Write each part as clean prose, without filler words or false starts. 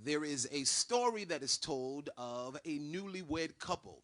There is a story that is told of a newlywed couple.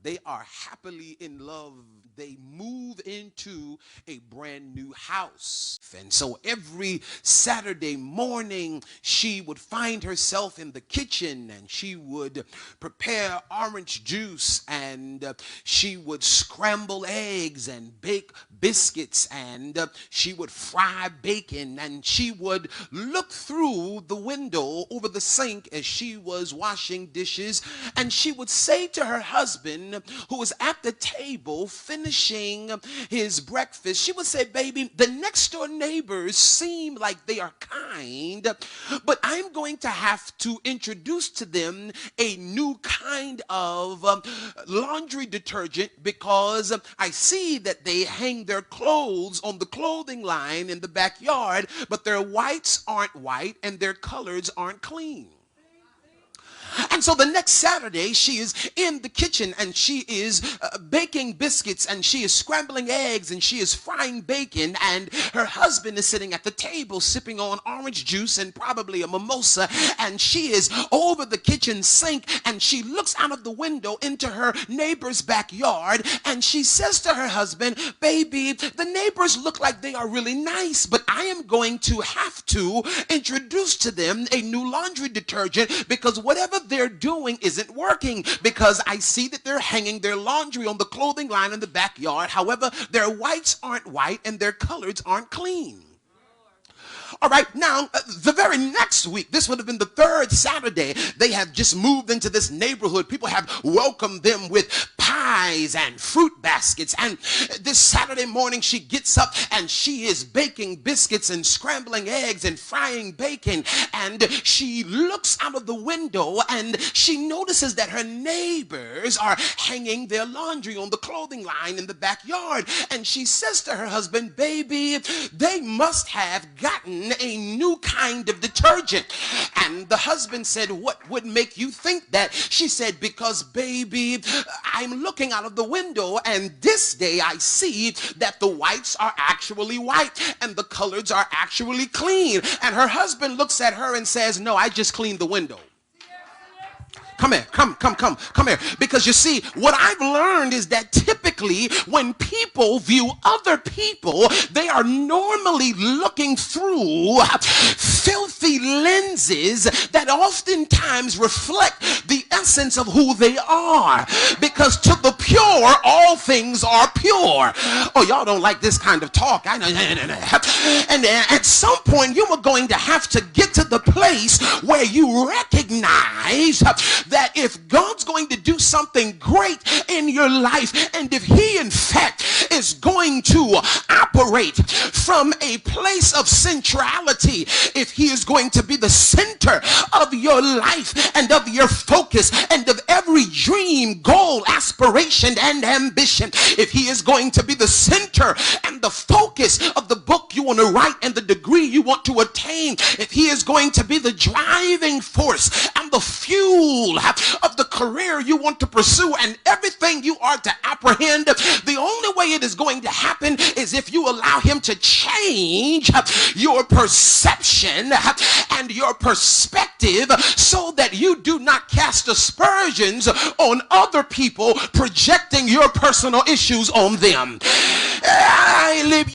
They are happily in love. They move into a brand new house. And so every Saturday morning, she would find herself in the kitchen and she would prepare orange juice and she would scramble eggs and bake biscuits and she would fry bacon and she would look through the window over the sink as she was washing dishes and she would say to her husband, who was at the table finishing his breakfast, she would say, "Baby, the next door neighbors seem like they are kind, but I'm going to have to introduce to them a new kind of laundry detergent because I see that they hang their clothes on the clothing line in the backyard, but their whites aren't white and their colors aren't clean." And so the next Saturday, she is in the kitchen and she is baking biscuits and she is scrambling eggs and she is frying bacon, and her husband is sitting at the table sipping on orange juice and probably a mimosa, and she is over the kitchen sink and she looks out of the window into her neighbor's backyard and she says to her husband, "Baby, the neighbors look like they are really nice, but I am going to have to introduce to them a new laundry detergent because whatever they're doing isn't working, because I see that they're hanging their laundry on the clothing line in the backyard. However, their whites aren't white and their colors aren't clean." All right, now, the very next week, this would have been the third Saturday, they have just moved into this neighborhood. People have welcomed them with pies and fruit baskets. And this Saturday morning, she gets up and she is baking biscuits and scrambling eggs and frying bacon. And she looks out of the window and she notices that her neighbors are hanging their laundry on the clothing line in the backyard. And she says to her husband, "Baby, they must have gotten a new kind of detergent." And the husband said, "What would make you think that?" She said, "Because, baby, I'm looking out of the window and this day I see that the whites are actually white and the colors are actually clean." And her husband looks at her and says, "No, I just cleaned the window." Come here, come here. Because you see, what I've learned is that typically when people view other people, they are normally looking through filthy lenses that oftentimes reflect the essence of who they are. Because to the pure, all things are pure. Oh, y'all don't like this kind of talk. I know. And at some point, you are going to have to get to the place where you recognize that if God's going to do something great in your life, and if he in fact is going to operate from a place of centrality, if he is going to be the center of your life and of your focus and of every dream, goal, aspiration, and ambition, if he is going to be the center and the focus of the book you want to write and the degree you want to attain, if he is going to be the driving force and the fuel of the career you want to pursue and everything you are to apprehend, the only way it is going to happen is if you allow him to change your perception and your perspective so that you do not cast aspersions on other people projecting your personal issues on them. I live